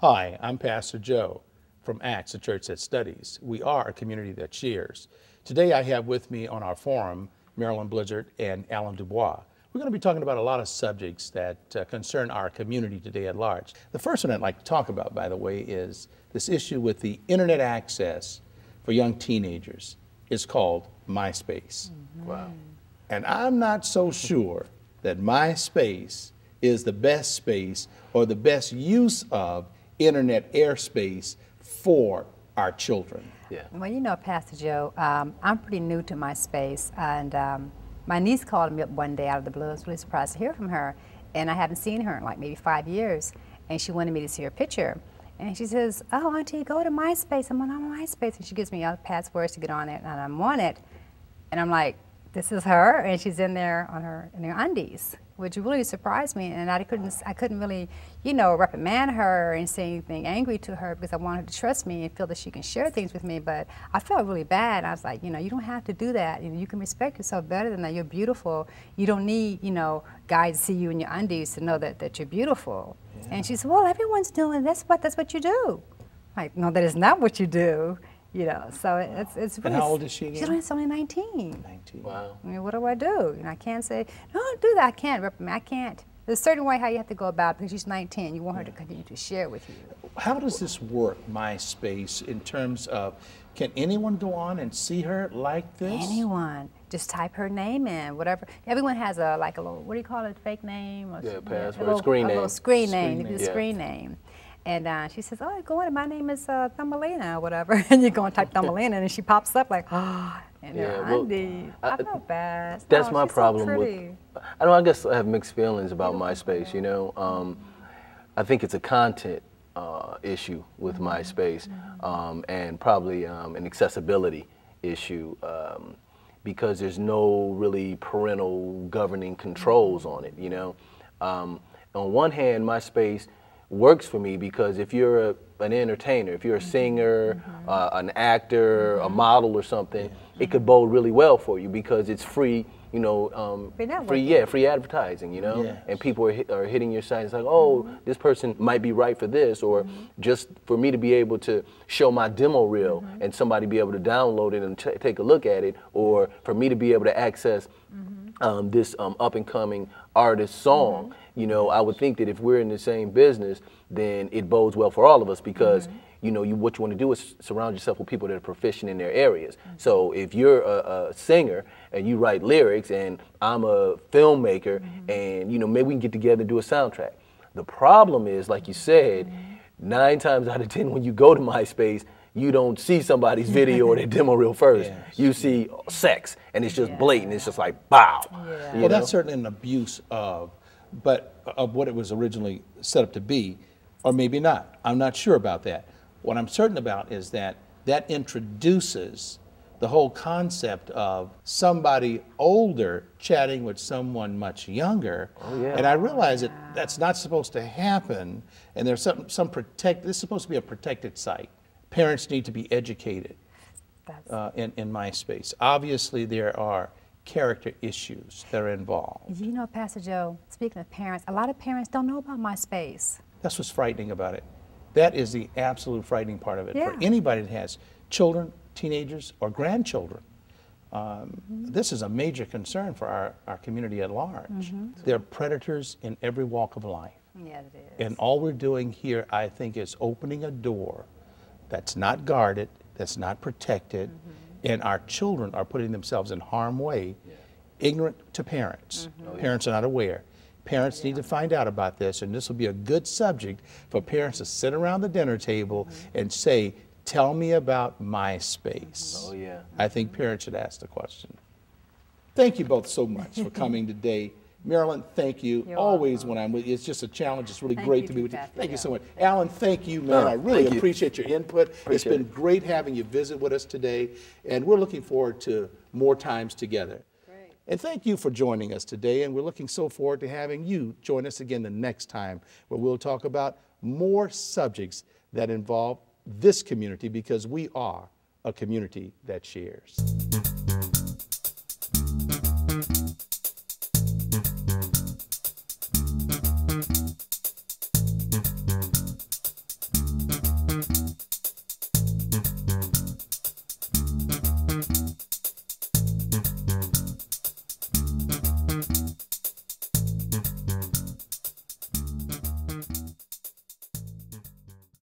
Hi, I'm Pastor Joe from Acts, a church that studies. We are a community that shares. Today I have with me on our forum Marilyn Blizzard and Alan Dubois. We're going to be talking about a lot of subjects that concern our community today at large. The first one I'd like to talk about, by the way, is this issue with the internet access for young teenagers. It's called MySpace. Wow. And I'm not so sure that MySpace is the best space or the best use of internet airspace for our children. Yeah. Well, you know, Pastor Joe, I'm pretty new to MySpace, and my niece called me up one day out of the blue. I was really surprised to hear from her, and I haven't seen her in like maybe 5 years, and she wanted me to see her picture. And she says, "Oh, Auntie, go to MySpace." I'm on MySpace, and she gives me all the passwords to get on it, and I'm on it, and I'm like, this is her, and she's in there in her undies, which really surprised me, and I couldn't really, you know, reprimand her and say anything angry to her because I wanted her to trust me and feel that she can share things with me. But I felt really bad. I was like, you know, you don't have to do that. You know, you can respect yourself better than that. You're beautiful. You don't need, you know, guys to see you in your undies to know that you're beautiful. Yeah. And she said, well, everyone's doing that's what you do. Like, no, that is not what you do. You know, so it's really. And how old is she again? She's only 19. 19. Wow. I mean, what do I do? You know, I can't say, no, don't do that. I can't. I can't. There's a certain way how you have to go about it because she's 19. You want her to continue to share with you. How does this work, MySpace, in terms of, can anyone go on and see her like this? Anyone. Just type her name in, whatever. Everyone has a little, what do you call it, fake name? Or password, screen name. A little screen name. Screen You do name. screen name. And she says, oh, go in, my name is Thumbelina or whatever. And you go and type Thumbelina and she pops up like, oh, and her undies. I feel bad. That's oh, my problem so with, I guess I have mixed feelings about MySpace, you know. I think it's a content issue with MySpace and probably an accessibility issue because there's no really parental governing controls on it, you know. On one hand, MySpace works for me because if you're an entertainer, if you're a singer, an actor, a model or something, it could bode really well for you because it's free, you know, free advertising, you know, Yes. and people are hitting your site. It's like, oh, this person might be right for this, or just for me to be able to show my demo reel and somebody be able to download it and take a look at it, or for me to be able to access this up and coming artist song. You know, I would think that if we're in the same business, then it bodes well for all of us because, you know, what you want to do is surround yourself with people that are proficient in their areas. So if you're a singer and you write lyrics and I'm a filmmaker and, you know, maybe we can get together and do a soundtrack. The problem is, like you said, 9 times out of 10 when you go to MySpace, you don't see somebody's video or their demo reel first. Yes. You see sex, and it's just blatant. It's just like, bow. Yeah. Well, that's certainly an abuse of what it was originally set up to be, or maybe not. I'm not sure about that. What I'm certain about is that introduces the whole concept of somebody older chatting with someone much younger. Oh, yeah. And I realize that that's not supposed to happen, and there's this is supposed to be a protected site. Parents need to be educated in MySpace. Obviously, there are character issues that are involved. You know, Pastor Joe, speaking of parents, a lot of parents don't know about MySpace. That's what's frightening about it. That is the absolute frightening part of it. Yeah. For anybody that has children, teenagers, or grandchildren, this is a major concern for our community at large. There are predators in every walk of life. Yeah, it is. And all we're doing here, I think, is opening a door that's not guarded, that's not protected, and our children are putting themselves in harm's way, ignorant to parents. Parents are not aware. Parents need to find out about this, and this will be a good subject for parents to sit around the dinner table and say, tell me about MySpace. Oh, yeah. I think parents should ask the question. Thank you both so much for coming today. Marilyn, thank you. You're Always welcome. when I'm with you, it's just a challenge. It's really Thank great you to be too, with you. Pastor Thank you Joe. so much. Alan, thank you, man. I really thank you. appreciate your input. It's Appreciate been it. great having you visit with us today, and we're looking forward to more times together. Great. And thank you for joining us today, and we're looking so forward to having you join us again the next time, where we'll talk about more subjects that involve this community, because we are a community that shares.